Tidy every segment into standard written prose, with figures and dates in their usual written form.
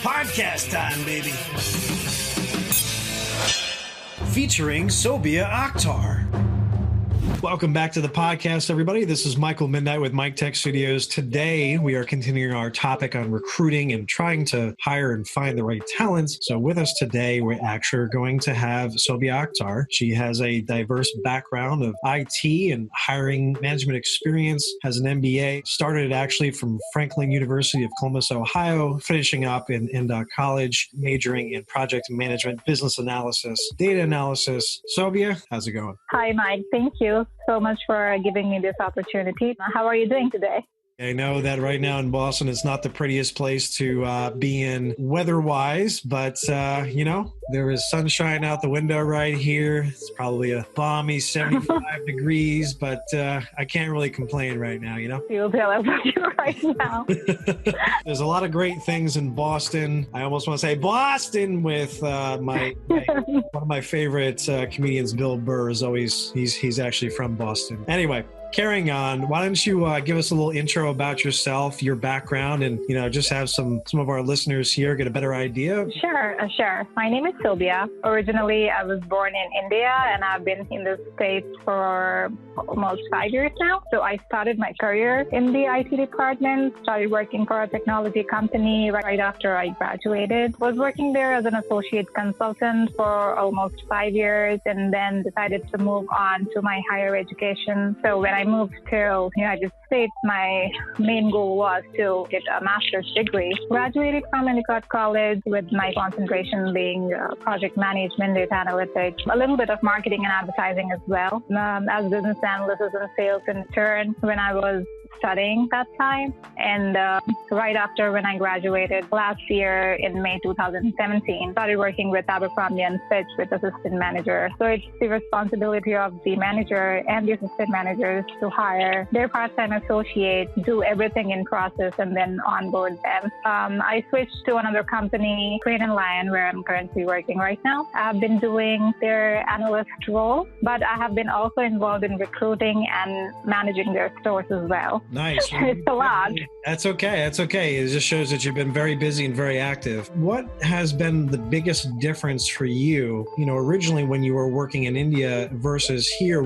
Podcast time, baby. Featuring Sobia Akhtar. Welcome back to the podcast, everybody. This is Michael Midnight with Mike Tech Studios. Today, we are continuing our topic on recruiting and trying to hire and find the right talents. So with us today, we're actually going to have Sobia Akhtar. She has a diverse background of IT and hiring management experience, has an MBA, started actually from Franklin University of Columbus, Ohio, finishing up in College, majoring in project management, business analysis, data analysis. Sobia, how's it going? Hi, Mike. Thank you so much for giving me this opportunity. How are you doing today? I know that right now in Boston, it's not the prettiest place to be in weather-wise, but, there is sunshine out the window right here. It's probably a balmy 75 degrees, but I can't really complain right now, Feel jealous of you right now. There's a lot of great things in Boston. I almost want to say Boston with one of my favorite comedians, Bill Burr, is always, he's actually from Boston. Anyway. Carrying on, why don't you give us a little intro about yourself, your background, and just have some of our listeners here get a better idea? Sure. My name is Sobia. Originally, I was born in India, and I've been in the States for almost 5 years now. So I started my career in the IT department, started working for a technology company right after I graduated. Was working there as an associate consultant for almost 5 years, and then decided to move on to my higher education. So when I moved to United States, my main goal was to get a master's degree. Graduated from Endicott College with my concentration being project management, data analytics, a little bit of marketing and advertising as well, as business analysis and sales intern when I was studying that time. And right after when I graduated last year in May 2017, started working with Abercrombie & Fitch with assistant manager. So it's the responsibility of the manager and the assistant managers to hire their part-time associates, do everything in process, and then onboard them. I switched to another company, Crane & Lion, where I'm currently working right now. I've been doing their analyst role, but I have been also involved in recruiting and managing their stores as well. Nice. It's a lot. That's okay. It just shows that you've been very busy and very active. What has been the biggest difference for you, originally when you were working in India versus here?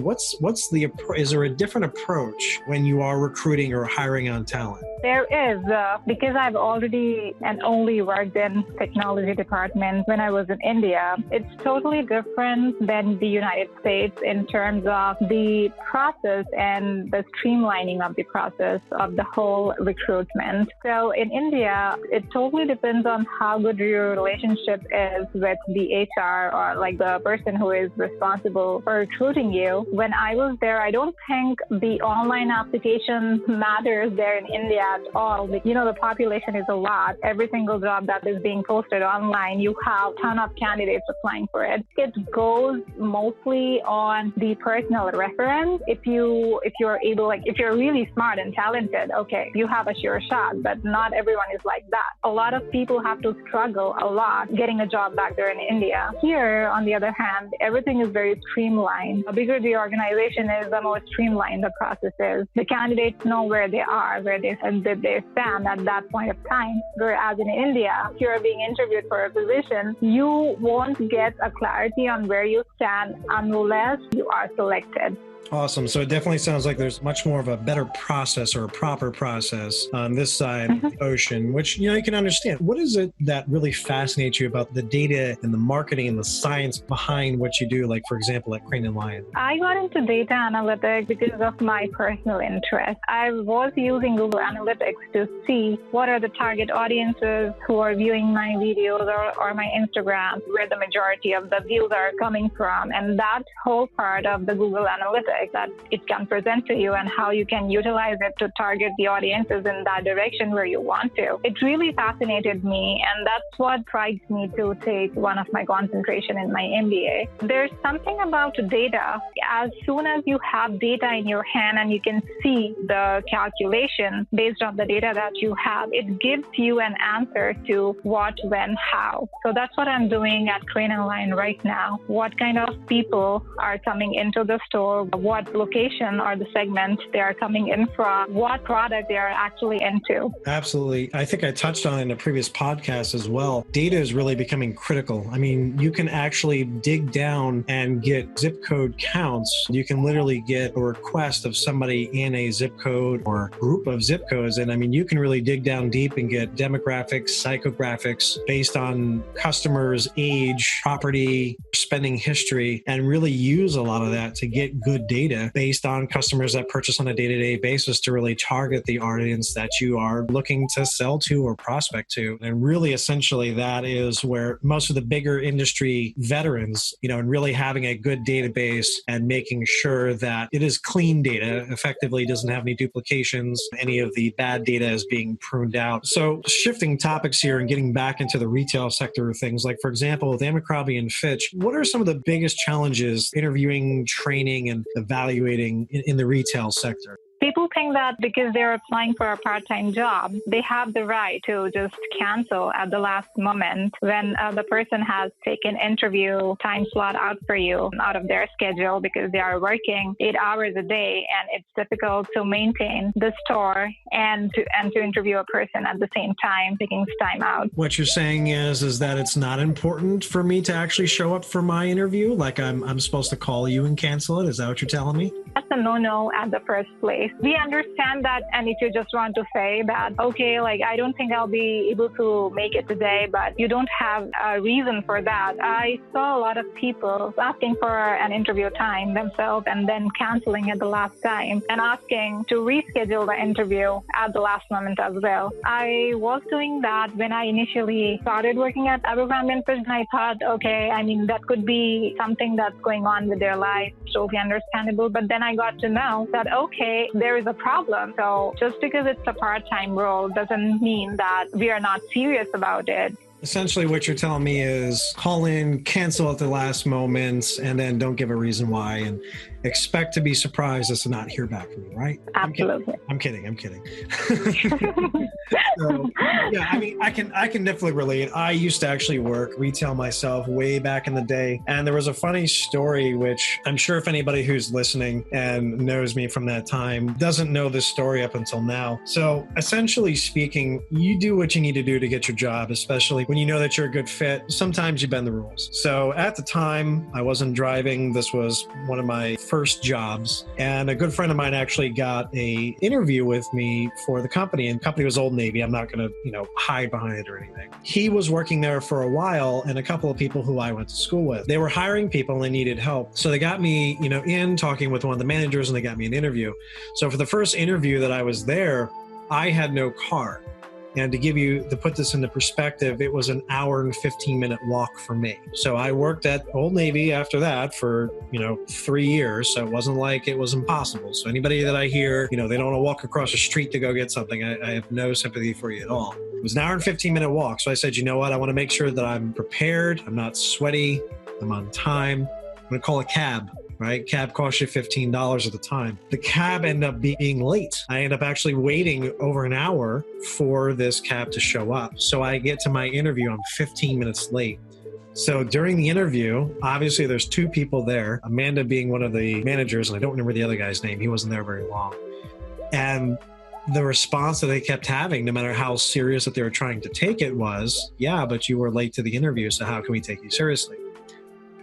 Is there a different approach when you are recruiting or hiring on talent? There is, because I've already and only worked in technology department when I was in India. It's totally different than the United States in terms of the process and the streamlining of the process of the whole recruitment. So in India, it totally depends on how good your relationship is with the HR or like the person who is responsible for recruiting you. When I was there, I don't think the online application matters there in India at all. The population is a lot. Every single job that is being posted online, you have a ton of candidates applying for it. It goes mostly on the personal reference. If you're really smart and talented, okay, you have a sure shot, but not everyone is like that. A lot of people have to struggle a lot getting a job back there in India. Here, on the other hand, everything is very streamlined. The bigger the organization is, the more streamlined the process is. The candidates know where they are, where they stand at that point of time. Whereas in India, if you're being interviewed for a position, you won't get a clarity on where you stand unless you are selected. Awesome. So it definitely sounds like there's much more of a better process or a proper process on this side of the ocean, which, you can understand. What is it that really fascinates you about the data and the marketing and the science behind what you do? Like, for example, at Crane & Lion. I got into data analytics because of my personal interest. I was using Google Analytics to see what are the target audiences who are viewing my videos or my Instagram, where the majority of the views are coming from. And that whole part of the Google Analytics that it can present to you and how you can utilize it to target the audiences in that direction where you want to. It really fascinated me, and that's what prides me to take one of my concentration in my MBA. There's something about data. As soon as you have data in your hand and you can see the calculation based on the data that you have, it gives you an answer to what, when, how. So that's what I'm doing at Crane & Lion right now. What kind of people are coming into the store? what location or the segment they are coming in from, what product they are actually into. Absolutely. I think I touched on it in a previous podcast as well. Data is really becoming critical. I mean, you can actually dig down and get zip code counts. You can literally get a request of somebody in a zip code or group of zip codes. And I mean, you can really dig down deep and get demographics, psychographics based on customers' age, property, spending history, and really use a lot of that to get good data based on customers that purchase on a day-to-day basis to really target the audience that you are looking to sell to or prospect to. And really, essentially, that is where most of the bigger industry veterans, and really having a good database and making sure that it is clean data, effectively doesn't have any duplications, any of the bad data is being pruned out. So shifting topics here and getting back into the retail sector of things, like for example, with Abercrombie and Fitch, what are some of the biggest challenges interviewing, training, and evaluating in the retail sector? People think that because they're applying for a part-time job, they have the right to just cancel at the last moment when the person has taken interview time slot out for you out of their schedule because they are working 8 hours a day and it's difficult to maintain the store and to interview a person at the same time, taking time out. What you're saying is that it's not important for me to actually show up for my interview? Like I'm supposed to call you and cancel it? Is that what you're telling me? That's a no-no at the first place. We understand that, and if you just want to say that, okay, I don't think I'll be able to make it today, but you don't have a reason for that. I saw a lot of people asking for an interview time themselves and then canceling at the last time and asking to reschedule the interview at the last moment as well. I was doing that when I initially started working at Abercrombie & Fitch, and I thought, okay, that could be something that's going on with their life, totally understandable. But then I got to know that, okay, there is a problem. So just because it's a part-time role doesn't mean that we are not serious about it. Essentially, what you're telling me is call in, cancel at the last moment, and then don't give a reason why, and expect to be surprised as to not hear back from you, right? Absolutely. I'm kidding. So, yeah, I can definitely relate. I used to actually work retail myself way back in the day, and there was a funny story, which I'm sure if anybody who's listening and knows me from that time doesn't know this story up until now. So essentially speaking, you do what you need to do to get your job, especially when you know that you're a good fit. Sometimes you bend the rules. So at the time, I wasn't driving. This was one of my first jobs, and a good friend of mine actually got a interview with me for the company, and the company was Old Navy. I'm not going to, hide behind it or anything. He was working there for a while, and a couple of people who I went to school with. They were hiring people and they needed help. So they got me, in talking with one of the managers, and they got me an interview. So for the first interview that I was there, I had no car. And to put this into perspective, it was an hour and 15-minute walk for me. So I worked at Old Navy after that for, 3 years. So it wasn't like it was impossible. So anybody that I hear, they don't want to walk across the street to go get something, I have no sympathy for you at all. It was an hour and 15-minute walk. So I said, you know what? I want to make sure that I'm prepared. I'm not sweaty. I'm on time. I'm going to call a cab. Right? Cab cost you $15 at the time. The cab ended up being late. I ended up actually waiting over an hour for this cab to show up. So I get to my interview, I'm 15 minutes late. So during the interview, obviously there's two people there, Amanda being one of the managers, and I don't remember the other guy's name. He wasn't there very long. And the response that they kept having, no matter how serious that they were trying to take it, was, yeah, but you were late to the interview, so how can we take you seriously?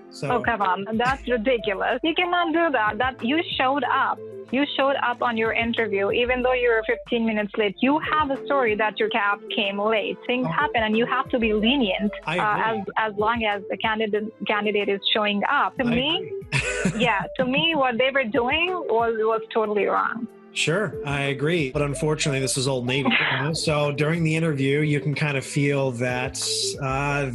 So, oh, come on. That's ridiculous. You cannot do that. That you showed up. You showed up on your interview, even though you were 15 minutes late. You have a story that your cab came late. Things happen, and you have to be lenient as long as the candidate is showing up. To me, what they were doing was totally wrong. Sure, I agree. But unfortunately, this is Old Navy. So during the interview, you can kind of feel that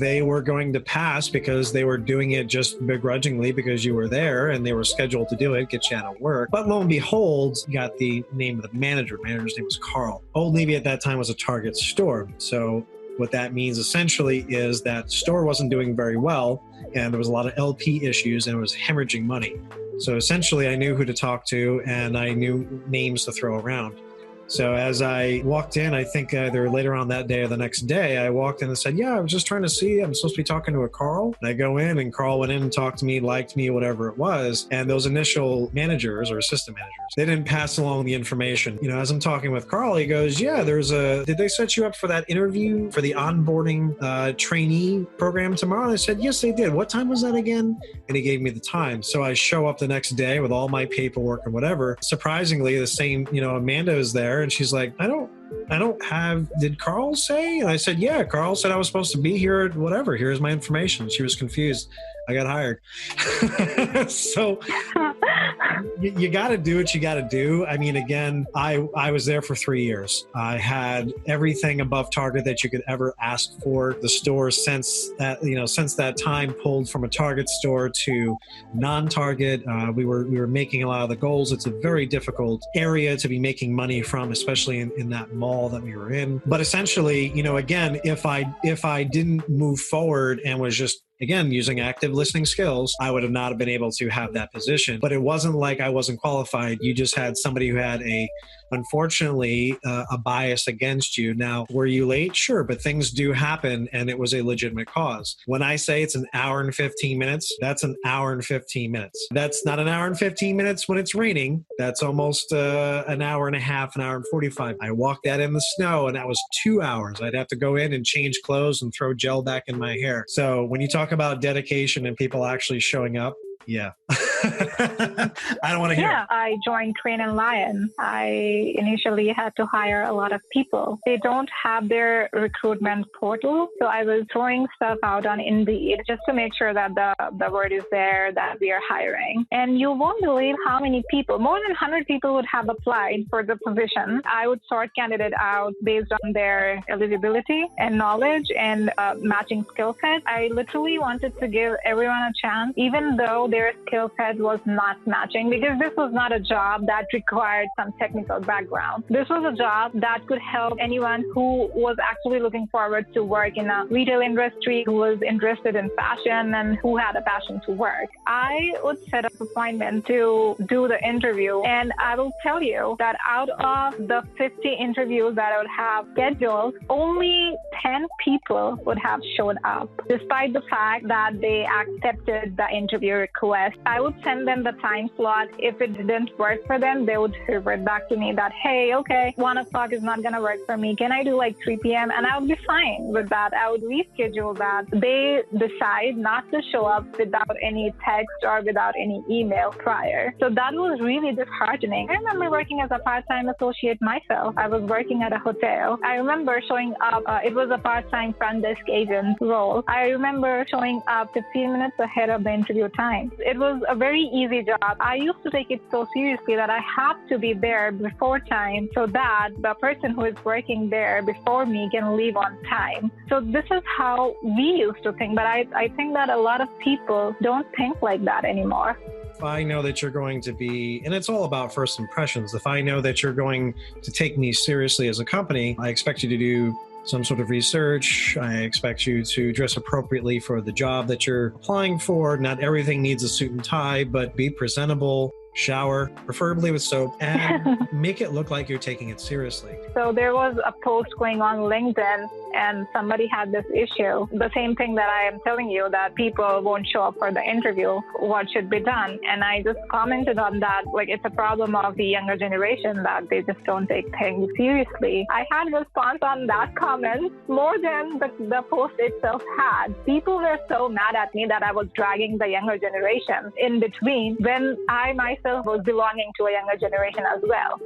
they were going to pass because they were doing it just begrudgingly because you were there and they were scheduled to do it, get you out of work. But lo and behold, you got the name of the manager. The manager's name was Carl. Old Navy at that time was a Target store. So what that means essentially is that store wasn't doing very well, and there was a lot of LP issues, and it was hemorrhaging money. So essentially, I knew who to talk to, and I knew names to throw around. So as I walked in, I think either later on that day or the next day, I walked in and said, yeah, I was just trying to see, I'm supposed to be talking to a Carl. And I go in and Carl went in and talked to me, liked me, whatever it was. And those initial managers or assistant managers, they didn't pass along the information. You know, as I'm talking with Carl, he goes, yeah, did they set you up for that interview for the onboarding trainee program tomorrow? And I said, yes, they did. What time was that again? And he gave me the time. So I show up the next day with all my paperwork and whatever. Surprisingly, the same, Amanda is there and she's like, I don't have, did Carl say? And I said, yeah, Carl said I was supposed to be here, whatever. Here's my information. She was confused. I got hired. So you got to do what you got to do. I mean, again, I was there for 3 years. I had everything above target that you could ever ask for. The store since that time pulled from a target store to non-target. We were making a lot of the goals. It's a very difficult area to be making money from, especially in that mall that we were in. But essentially, again, if I didn't move forward and was just using active listening skills, I would have not been able to have that position. But it wasn't like I wasn't qualified. You just had somebody who had unfortunately, a bias against you. Now, were you late? Sure, but things do happen and it was a legitimate cause. When I say it's an hour and 15 minutes, that's an hour and 15 minutes. That's not an hour and 15 minutes when it's raining. That's almost an hour and a half, an hour and 45. I walked that in the snow and that was 2 hours. I'd have to go in and change clothes and throw gel back in my hair. So when you talk about dedication and people actually showing up, yeah. I don't want to hear. Yeah, I joined Crane and Lion. I initially had to hire a lot of people. They don't have their recruitment portal. So I was throwing stuff out on Indeed just to make sure that the word is there that we are hiring. And you won't believe how many people, more than 100 people would have applied for the position. I would sort candidates out based on their eligibility and knowledge and matching skill set. I literally wanted to give everyone a chance, even though their skill set was not matching, because this was not a job that required some technical background. This was a job that could help anyone who was actually looking forward to work in a retail industry, who was interested in fashion and who had a passion to work. I would set up an appointment to do the interview, and I will tell you that out of the 50 interviews that I would have scheduled, only 10 people would have showed up, despite the fact that they accepted the interview request. I would send them the time slot. If it didn't work for them, they would revert back to me that, hey, okay, 1 o'clock is not going to work for me. Can I do like 3 p.m.? And I would be fine with that. I would reschedule that. They decide not to show up without any text or without any email prior. So that was really disheartening. I remember working as a part-time associate myself. I was working at a hotel. I remember showing up. It was a part-time front desk agent role. I remember showing up 15 minutes ahead of the interview time. It was a very easy job. I used to take it so seriously that I have to be there before time so that the person who is working there before me can leave on time. So this is how we used to think, but I think that a lot of people don't think like that anymore. If I know that you're going to be, and it's all about first impressions, if I know that you're going to take me seriously as a company, I expect you to do some sort of research. I expect you to dress appropriately for the job that you're applying for. Not everything needs a suit and tie, but be presentable, shower, preferably with soap, and make it look like you're taking it seriously. So there was a post going on LinkedIn and somebody had this issue. The same thing that I am telling you, that people won't show up for the interview, what should be done? And I just commented on that, like it's a problem of the younger generation that they just don't take things seriously. I had a response on that comment more than the post itself had. People were so mad at me that I was dragging the younger generation in between when I myself was belonging to a younger generation as well.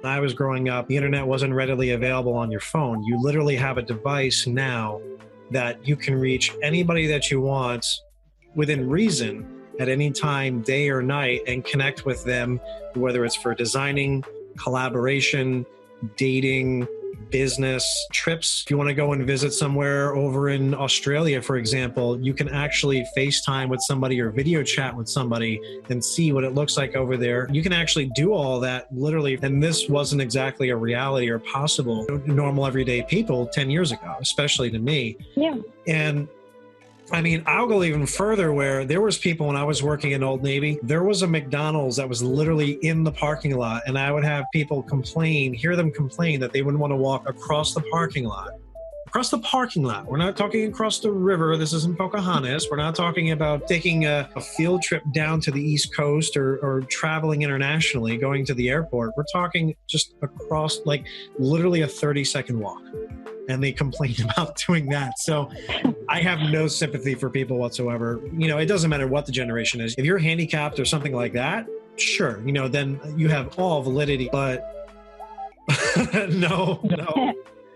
When I was growing up, the internet wasn't readily available on your phone. You literally have a device now that you can reach anybody that you want within reason at any time, day or night, and connect with them, whether it's for designing, collaboration, dating, business, trips. If you want to go and visit somewhere over in Australia, for example, you can actually FaceTime with somebody or video chat with somebody and see what it looks like over there. You can actually do all that literally. And this wasn't exactly a reality or possible to normal everyday people 10 years ago, especially to me. Yeah. And I mean, I'll go even further where there was people when I was working in Old Navy, there was a McDonald's that was literally in the parking lot, and I would have people hear them complain that they wouldn't want to walk across the parking lot. Across the parking lot. We're not talking across the river. This isn't Pocahontas. We're not talking about taking a field trip down to the East Coast or traveling internationally, going to the airport. We're talking just across, like literally a 30-second walk. And they complained about doing that. So I have no sympathy for people whatsoever. You know, it doesn't matter what the generation is. If you're handicapped or something like that, sure, you know, then you have all validity. But no.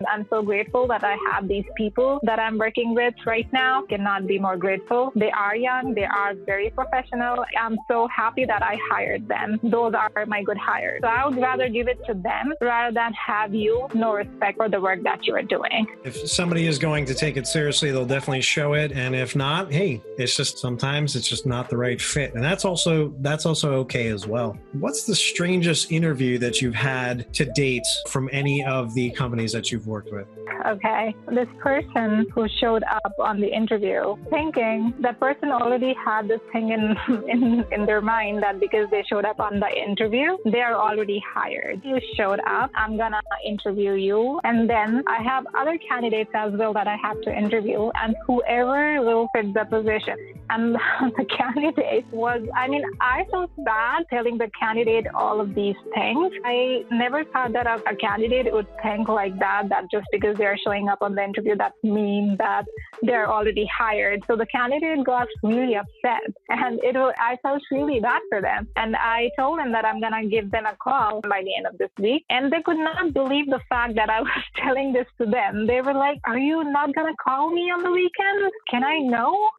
I'm so grateful that I have these people that I'm working with right now. Cannot be more grateful. They are young. They are very professional. I'm so happy that I hired them. Those are my good hires. So I would rather give it to them rather than have you no respect for the work that you are doing. If somebody is going to take it seriously, they'll definitely show it. And if not, hey, it's just sometimes it's just not the right fit. And that's also okay as well. What's the strangest interview that you've had to date from any of the companies that you've worked with? Okay. This person who showed up on the interview thinking that person already had this thing in their mind that because they showed up on the interview, they are already hired. You showed up, I'm going to interview you. And then I have other candidates as well that I have to interview, and whoever will fit the position. And the candidate was, I felt bad telling the candidate all of these things. I never thought that a candidate would think like that just because they're showing up on the interview, that means that they're already hired. So the candidate got really upset, and I felt really bad for them. And I told them that I'm going to give them a call by the end of this week. And they could not believe the fact that I was telling this to them. They were like, are you not going to call me on the weekend? Can I know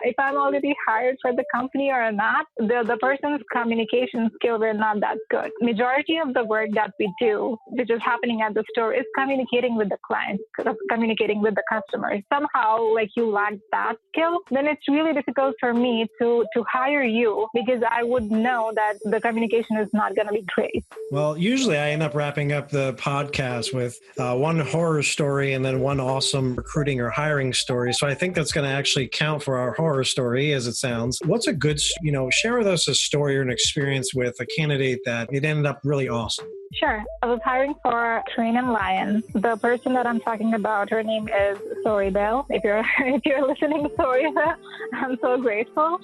if I'm already hired for the company or not? The person's communication skills were not that good. Majority of the work that we do, which is happening at the store, is communicating with the clients, communicating with the customers. Somehow, like, you lack that skill, then it's really difficult for me to hire you, because I would know that the communication is not going to be great. Well, usually I end up wrapping up the podcast with one horror story and then one awesome recruiting or hiring story. So I think that's going to actually count for our horror story, as it sounds. What's a good, share with us a story or an experience with a candidate that it ended up really awesome? Sure. I was hiring for Train and Lion. The person that I'm talking about, her name is Sobia. If you're listening, Sobia, I'm so grateful.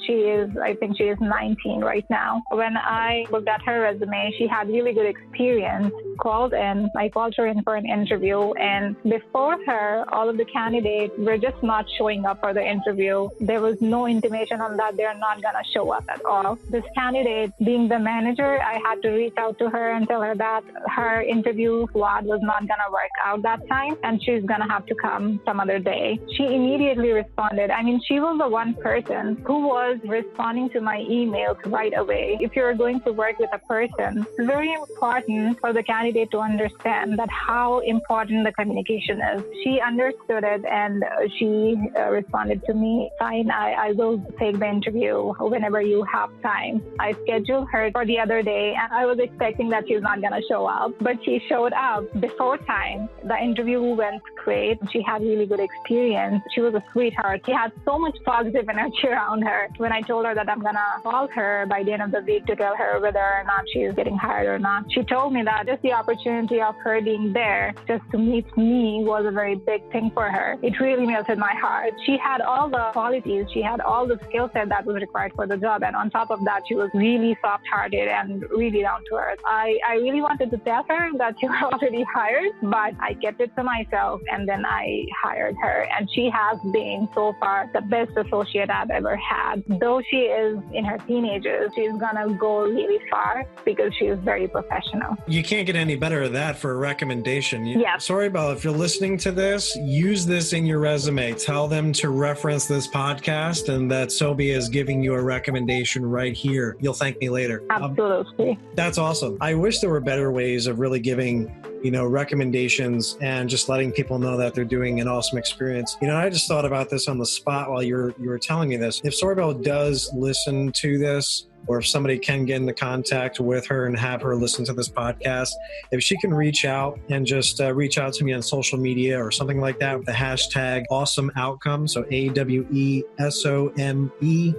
I think she is 19 right now. When I looked at her resume, she had really good experience. I called her in for an interview, and before her, all of the candidates were just not showing up for the interview. There was no intimation on that they're not going to show up at all. This candidate, being the manager, I had to reach out to her and tell her that her interview slot was not going to work out that time, and she's going to have to come some other day. She immediately responded. She was the one person who was responding to my emails right away. If you're going to work with a person, it's very important for the candidate to understand that how important the communication is. She understood it, and she responded to me, fine, I will take the interview whenever you have time. I scheduled her for the other day, and I was expecting that she's not going to show up, but she showed up before time. The interview went great. She had really good experience. She was a sweetheart. She had so much positive energy around her. When I told her that I'm going to call her by the end of the week to tell her whether or not she's getting hired or not, she told me that just the opportunity of her being there just to meet me was a very big thing for her. It really melted my heart. She had all the qualities. She had all the skill set that was required for the job. And on top of that, she was really soft-hearted and really down to earth. I really wanted to tell her that you were already hired, but I kept it to myself, and then I hired her. And she has been so far the best associate I've ever had. Though she is in her teenagers, she's gonna go really far because she is very professional. You can't get any better than that for a recommendation. Yeah. Sorry, Bella, if you're listening to this, use this in your resume. Tell them to reference this podcast and that Sobia is giving you a recommendation right here. You'll thank me later. Absolutely. That's awesome. I wish there were better ways of really giving recommendations and just letting people know that they're doing an awesome experience. I just thought about this on the spot while you were telling me this. If Sobia does listen to this, or if somebody can get into contact with her and have her listen to this podcast, if she can reach out and just reach out to me on social media or something like that with the hashtag awesome outcome. So AWESOMEOUTCOME,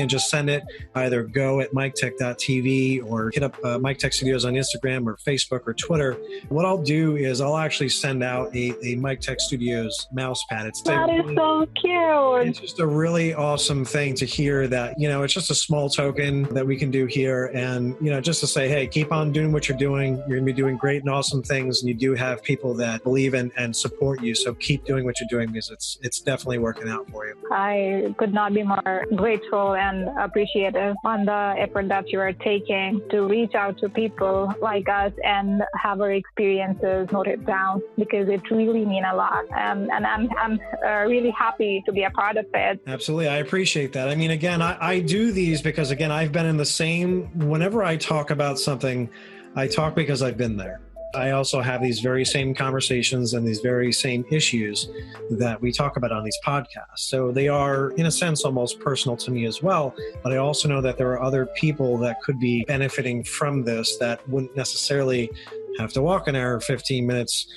and just send it either go@MikeTech.tv or hit up Mike Tech Studios on Instagram or Facebook or Twitter. What I'll do is I'll actually send out a Mike Tech Studios mouse pad. That is so cute. It's just a really awesome thing to hear that, it's just a small token that we can do here. And, just to say, hey, keep on doing what you're doing. You're going to be doing great and awesome things. And you do have people that believe in and support you. So keep doing what you're doing, because it's definitely working out for you. I could not be more grateful and appreciative on the effort that you are taking to reach out to people like us and have our experiences noted down, because it really means a lot. And I'm really happy to be a part of it. Absolutely. I appreciate that. I mean, again, I do these because, again, I've been in the same, whenever I talk about something, I talk because I've been there. I also have these very same conversations and these very same issues that we talk about on these podcasts. So they are, in a sense, almost personal to me as well. But I also know that there are other people that could be benefiting from this that wouldn't necessarily have to walk an hour or 15 minutes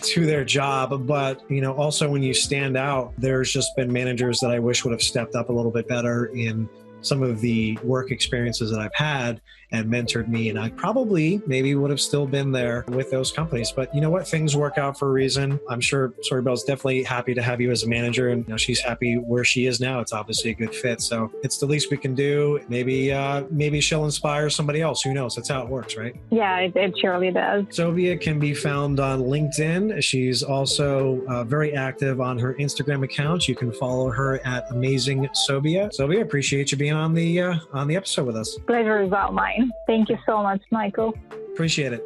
to their job. But, also when you stand out, there's just been managers that I wish would have stepped up a little bit better in some of the work experiences that I've had and mentored me. And I probably maybe would have still been there with those companies. But you know what? Things work out for a reason. I'm sure Sobia definitely happy to have you as a manager, and she's happy where she is now. It's obviously a good fit. So it's the least we can do. Maybe she'll inspire somebody else. Who knows? That's how it works, right? Yeah, it surely does. Sobia can be found on LinkedIn. She's also very active on her Instagram account. You can follow her at Amazing Sobia. Sobia, appreciate you being on the episode with us. Pleasure is all mine. Thank you so much, Michael. Appreciate it.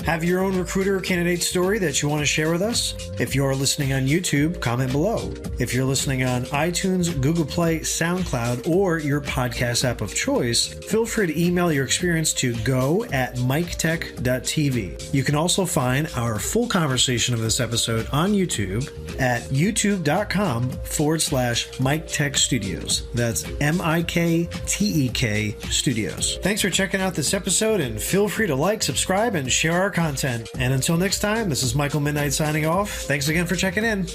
Have your own recruiter candidate story that you want to share with us? If you're listening on YouTube, comment below. If you're listening on iTunes, Google Play, SoundCloud, or your podcast app of choice, feel free to email your experience to go@miketech.tv. You can also find our full conversation of this episode on YouTube at youtube.com/Mike Tech Studios. That's MIKTEK Studios. Thanks for checking out this episode, and feel free to like, subscribe, and share our content. And until next time, this is Michael Midnight signing off. Thanks again for checking in.